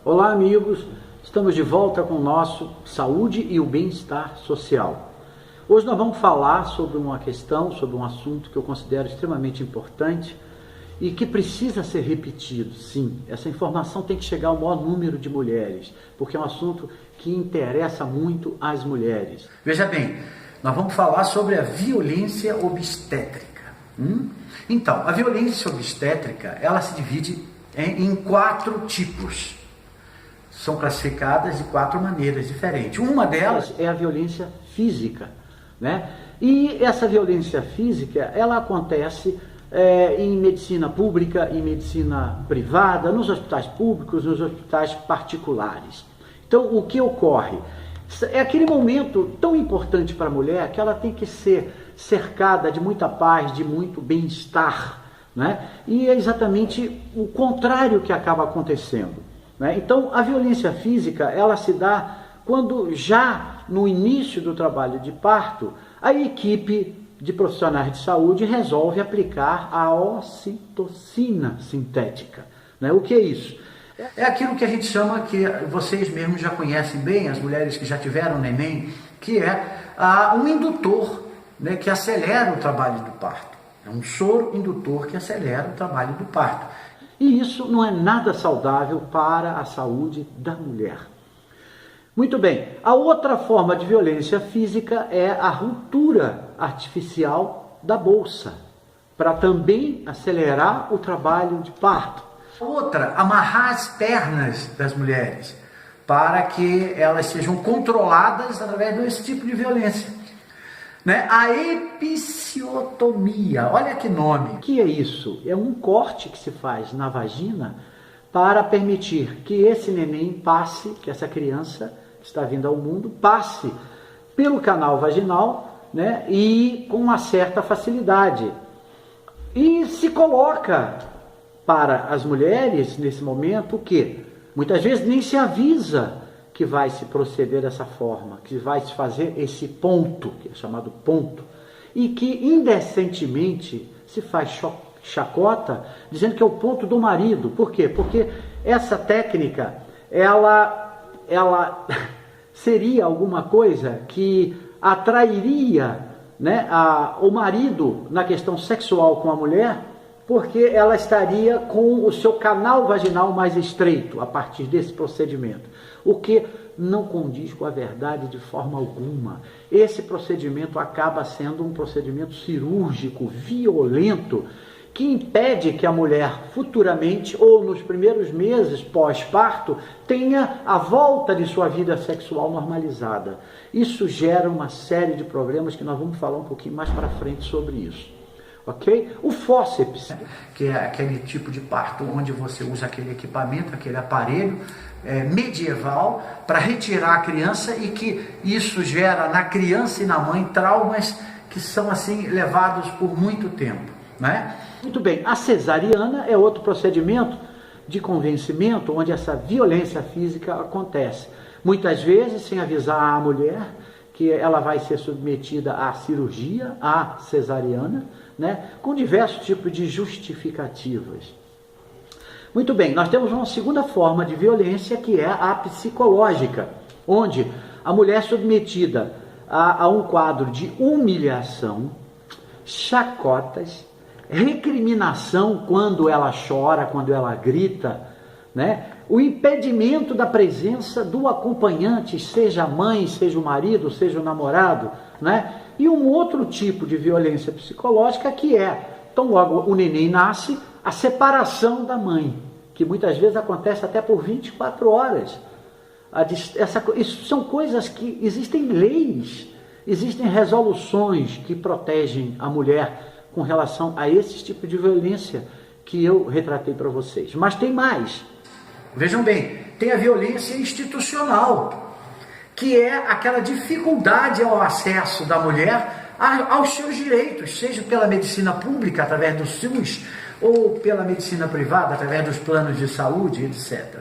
Olá, amigos! Estamos de volta com o nosso Saúde e o Bem-Estar Social. Hoje nós vamos falar sobre uma questão, sobre um assunto que eu considero extremamente importante e que precisa ser repetido. Sim, essa informação tem que chegar ao maior número de mulheres, porque é um assunto que interessa muito às mulheres. Veja bem, nós vamos falar sobre a violência obstétrica. Então, a violência obstétrica, ela se divide em 4 tipos. São classificadas de 4 maneiras diferentes. Uma delas é a violência física, né? E essa violência física, ela acontece em medicina pública, em medicina privada, nos hospitais públicos, nos hospitais particulares. Então, o que ocorre? É aquele momento tão importante para a mulher que ela tem que ser cercada de muita paz, de muito bem-estar, né? E é exatamente o contrário que acaba acontecendo. Então, a violência física, ela se dá quando já no início do trabalho de parto, a equipe de profissionais de saúde resolve aplicar a ocitocina sintética. O que é isso? É aquilo que a gente chama, que vocês mesmos já conhecem bem, as mulheres que já tiveram neném, que é um indutor, que acelera o trabalho do parto. É um soro indutor que acelera o trabalho do parto. E isso não é nada saudável para a saúde da mulher. Muito bem, a outra forma de violência física é a ruptura artificial da bolsa, para também acelerar o trabalho de parto. Outra, amarrar as pernas das mulheres, para que elas sejam controladas através desse tipo de violência. A episiotomia, olha que nome. O que é isso? É um corte que se faz na vagina para permitir que esse neném passe, que essa criança que está vindo ao mundo, passe pelo canal vaginal, e com uma certa facilidade. E se coloca para as mulheres, nesse momento, o quê? Muitas vezes nem se avisa que vai se proceder dessa forma, que vai se fazer esse ponto, que é chamado ponto, e que indecentemente se faz chacota, dizendo que é o ponto do marido. Por quê? Porque essa técnica, ela seria alguma coisa que atrairia o marido na questão sexual com a mulher, porque ela estaria com o seu canal vaginal mais estreito a partir desse procedimento, o que não condiz com a verdade de forma alguma. Esse procedimento acaba sendo um procedimento cirúrgico, violento, que impede que a mulher futuramente, ou nos primeiros meses pós-parto, tenha a volta de sua vida sexual normalizada. Isso gera uma série de problemas que nós vamos falar um pouquinho mais para frente sobre isso. Ok? O fórceps, que é aquele tipo de parto onde você usa aquele equipamento, aquele aparelho medieval para retirar a criança, e que isso gera na criança e na mãe traumas que são assim levados por muito tempo. Muito bem, a cesariana é outro procedimento de convencimento onde essa violência física acontece. Muitas vezes sem avisar a mulher que ela vai ser submetida à cirurgia, à cesariana, com diversos tipos de justificativas. Muito bem, nós temos uma segunda forma de violência, que é a psicológica, onde a mulher é submetida a um quadro de humilhação, chacotas, recriminação quando ela chora, quando ela grita, o impedimento da presença do acompanhante, seja a mãe, seja o marido, seja o namorado, e um outro tipo de violência psicológica, que é, tão logo o neném nasce, a separação da mãe, que muitas vezes acontece até por 24 horas. Isso são coisas que existem leis, existem resoluções que protegem a mulher com relação a esse tipo de violência que eu retratei para vocês. Mas tem mais. Vejam bem, tem a violência institucional, que é aquela dificuldade ao acesso da mulher aos seus direitos, seja pela medicina pública, através do SUS, ou pela medicina privada, através dos planos de saúde, etc.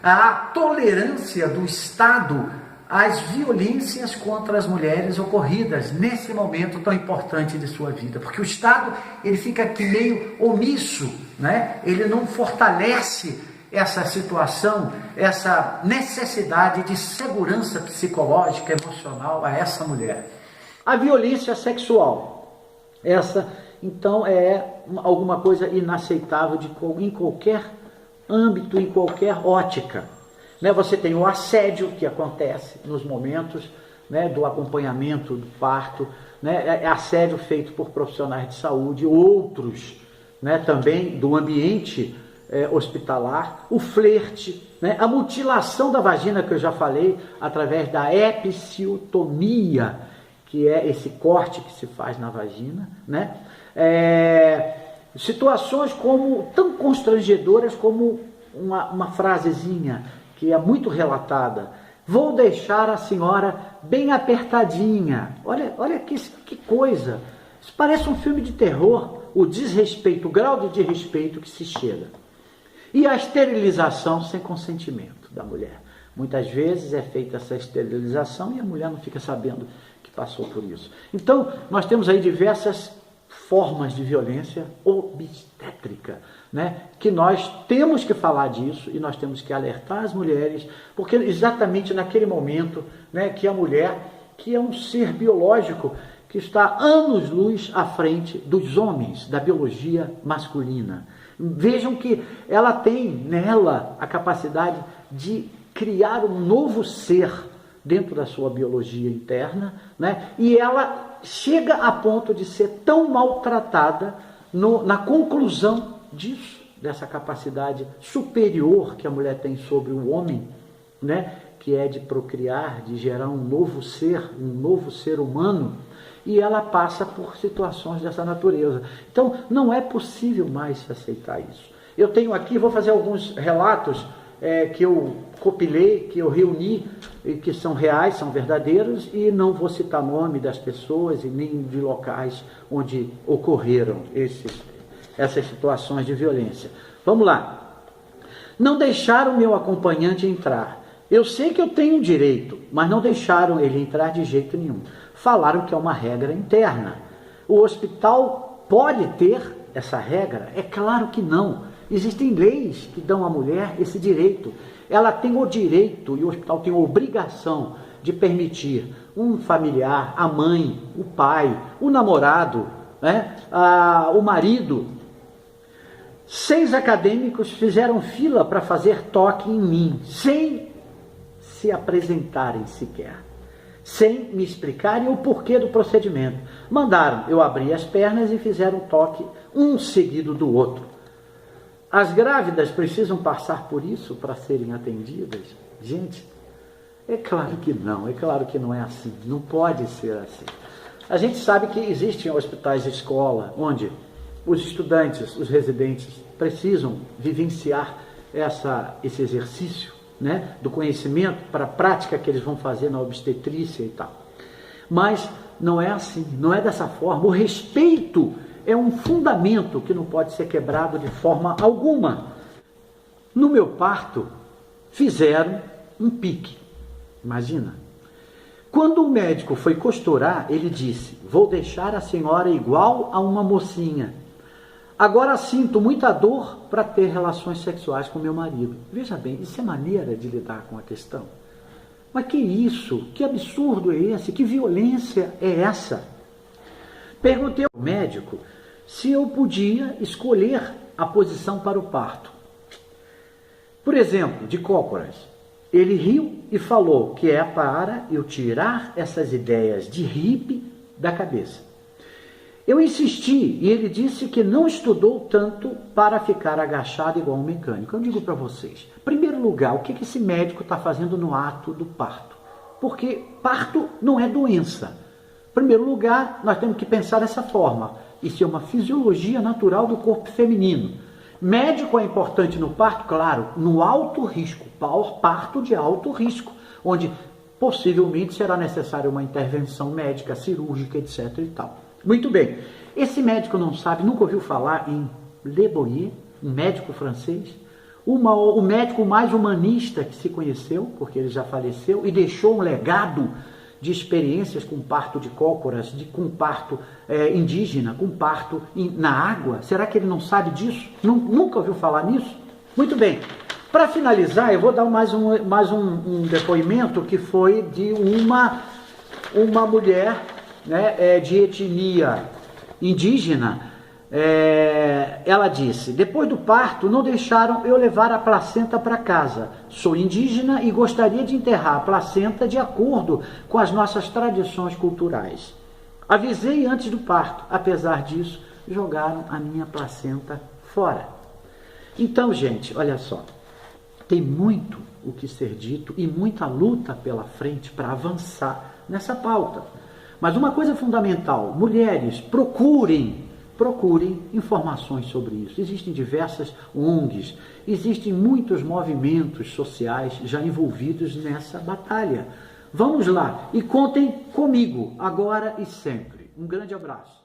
A tolerância do Estado às violências contra as mulheres ocorridas nesse momento tão importante de sua vida, porque o Estado ele fica aqui meio omisso, ele não fortalece essa situação, essa necessidade de segurança psicológica, emocional a essa mulher. A violência sexual, essa então é alguma coisa inaceitável em qualquer âmbito, em qualquer ótica. Você tem o assédio que acontece nos momentos do acompanhamento do parto, é assédio feito por profissionais de saúde, outros também do ambiente hospitalar, o flerte, a mutilação da vagina que eu já falei, através da episiotomia, que é esse corte que se faz na vagina, situações tão constrangedoras como uma frasezinha que é muito relatada: vou deixar a senhora bem apertadinha. Olha que coisa, isso parece um filme de terror, o desrespeito, o grau de desrespeito que se chega. E a esterilização sem consentimento da mulher. Muitas vezes é feita essa esterilização e a mulher não fica sabendo que passou por isso. Então, nós temos aí diversas formas de violência obstétrica, que nós temos que falar disso e nós temos que alertar as mulheres, porque exatamente naquele momento que a mulher, que é um ser biológico, que está anos-luz à frente dos homens, da biologia masculina. Vejam que ela tem nela a capacidade de criar um novo ser dentro da sua biologia interna, e ela chega a ponto de ser tão maltratada na conclusão disso, dessa capacidade superior que a mulher tem sobre o homem, que é de procriar, de gerar um novo ser humano, e ela passa por situações dessa natureza. Então, não é possível mais aceitar isso. Eu tenho aqui, vou fazer alguns relatos que eu compilei, que eu reuni, e que são reais, são verdadeiros, e não vou citar nome das pessoas e nem de locais onde ocorreram essas situações de violência. Vamos lá. Não deixaram meu acompanhante entrar. Eu sei que eu tenho direito, mas não deixaram ele entrar de jeito nenhum. Falaram que é uma regra interna. O hospital pode ter essa regra? É claro que não. Existem leis que dão à mulher esse direito. Ela tem o direito, e o hospital tem a obrigação de permitir um familiar, a mãe, o pai, o namorado, o marido. 6 acadêmicos fizeram fila para fazer toque em mim, sem se apresentarem sequer, sem me explicarem o porquê do procedimento. Mandaram eu abrir as pernas e fizeram toque um seguido do outro. As grávidas precisam passar por isso para serem atendidas? Gente, é claro que não, é claro que não é assim, não pode ser assim. A gente sabe que existem hospitais de escola onde os estudantes, os residentes, precisam vivenciar esse exercício, do conhecimento para a prática que eles vão fazer na obstetrícia e tal. Mas não é assim, não é dessa forma. O respeito é um fundamento que não pode ser quebrado de forma alguma. No meu parto, fizeram um pique. Imagina. Quando o médico foi costurar, ele disse: vou deixar a senhora igual a uma mocinha. Agora sinto muita dor para ter relações sexuais com meu marido. Veja bem, isso é maneira de lidar com a questão. Mas que isso? Que absurdo é esse? Que violência é essa? Perguntei ao médico se eu podia escolher a posição para o parto. Por exemplo, de cócoras. Ele riu e falou que é para eu tirar essas ideias de hippie da cabeça. Eu insisti e ele disse que não estudou tanto para ficar agachado igual um mecânico. Eu digo para vocês, em primeiro lugar, o que esse médico está fazendo no ato do parto? Porque parto não é doença. Em primeiro lugar, nós temos que pensar dessa forma. Isso é uma fisiologia natural do corpo feminino. Médico é importante no parto? Claro, no alto risco, parto de alto risco, onde possivelmente será necessária uma intervenção médica, cirúrgica, etc. e tal. Muito bem, esse médico não sabe, nunca ouviu falar em Le Boyer, um médico francês, o médico mais humanista que se conheceu, porque ele já faleceu, e deixou um legado de experiências com parto de cócoras, com parto indígena, com parto na água. Será que ele não sabe disso? Nunca ouviu falar nisso? Muito bem, Para finalizar, eu vou dar mais um depoimento que foi de uma mulher, né, de etnia indígena. Ela disse: depois do parto não deixaram eu levar a placenta para casa. Sou indígena e gostaria de enterrar a placenta de acordo com as nossas tradições culturais. Avisei antes do parto, apesar disso, jogaram a minha placenta fora. Então, gente, olha só, tem muito o que ser dito e muita luta pela frente para avançar nessa pauta. Mas uma coisa fundamental: mulheres, procurem informações sobre isso. Existem diversas ONGs, existem muitos movimentos sociais já envolvidos nessa batalha. Vamos lá e contem comigo, agora e sempre. Um grande abraço.